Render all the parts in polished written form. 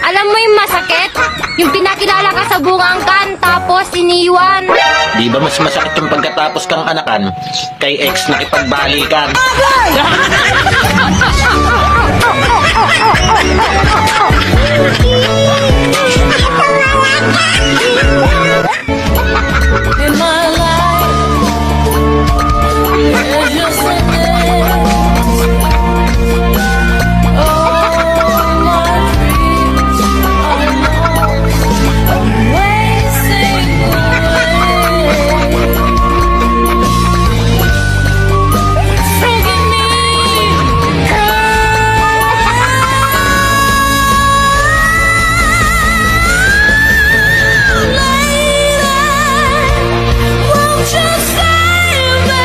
Alam mo yung masakit? Yung pinakilala ka sa bungangkan, tapos iniwan. Di ba mas masakit yung pagkatapos kang anakan kay ex na ipagbalikan? In my life, there's just a dance. All my dreams are lost. I'm wasting away. Forgive me, won't you save me?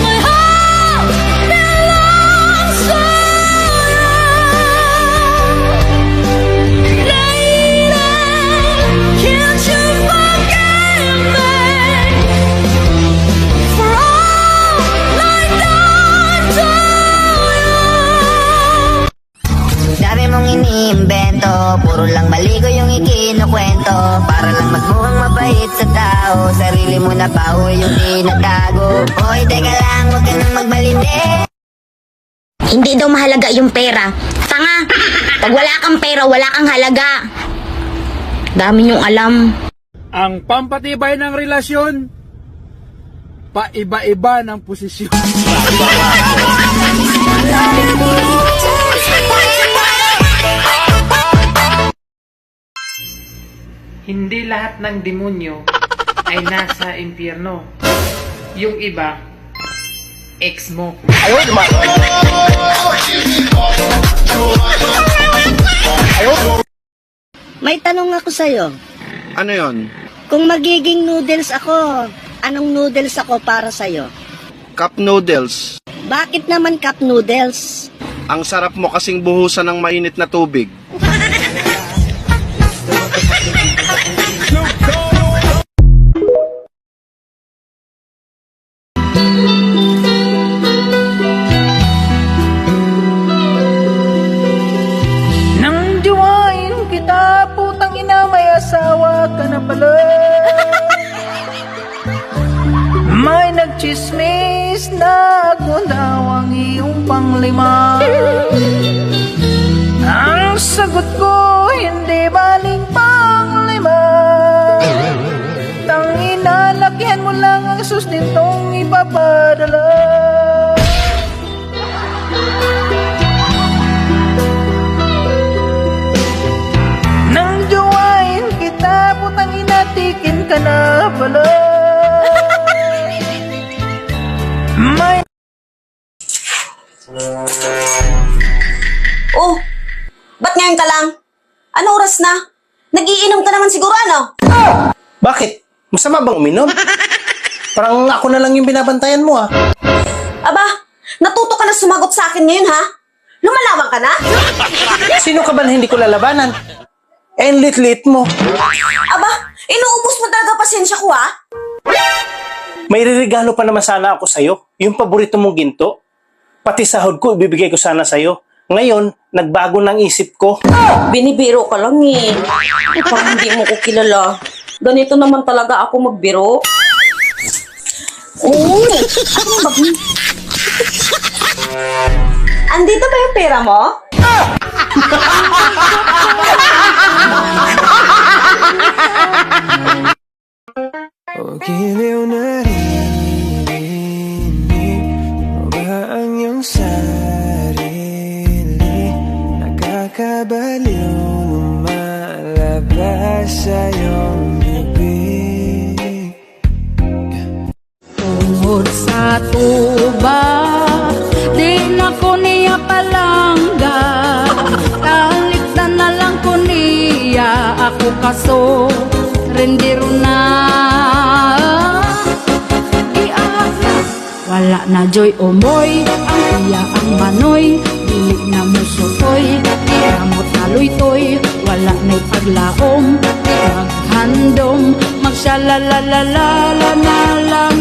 My heart belongs to you. Lady, can't you forgive me for all I've done to you? Dami mong iniimbento, puro lang maligo yung ikinukwento. Para lang magmukhang mabait sa tao, sarili mo na pa yung tinatago. Hoy, teka lang, huwag ka nang magmalindi. Hindi daw mahalaga yung pera. Tanga! Pag wala kang pera, wala kang halaga. Dami niyong alam. Ang pampatibay ng relasyon, paiba-iba ng posisyon. Hindi lahat ng demonyo ay nasa impyerno. Yung iba, ex mo. May tanong ako sa'yo. Ano yon? Kung magiging noodles ako, anong noodles ako para sa'yo? Cup noodles. Bakit naman cup noodles? Ang sarap mo kasing buhusan ng mainit na tubig. Nang diwain kita, putang ina, may asawa ka na pala. May nagchismis na ako daw ang iyong panglima. Ang sagot ko, hindi baling panglima. Tangina, lakihan mo lang ang sustentong ipapadala. Nang jowain kita, putang inatikin ka na pala. May Oh, ba't ngayon ka lang? Ano oras na? Nagiinom ka naman siguro, ano? Bakit? Masama bang uminom? Parang ako na lang yung binabantayan mo ah. Aba, natuto ka na sumagot sa akin ngayon, ha? Lumalawang ka na? Sino ka ba na hindi ko lalabanan? Eh, ang lit-lit mo. Aba, inuubos mo talaga pasensya ko, ha? May riregalo pa naman sana ako sa'yo. Yung paborito mong ginto. Pati sahod ko, ibibigay ko sana sa'yo. Ngayon, nagbago ng isip ko. Binibiro ka lang, eh. Parang hindi mo ko kilala. Ganito naman talaga ako magbiro. Andito ba yung pera mo? O giliw na rinig mo ba ang iyong sarili? Nakakabaliw lumalabas sa iyong bibig. Tungod sa tuba, di na ko niya palangga. Talikdan na lang ko niya, ako kaso rendiro na. Iahak na, wala na joy umoy, ang iya ang manoy, dili na musutoy, di ramot na luytoy, wala na'y paglaom, maghandom, magsalalalala na lang.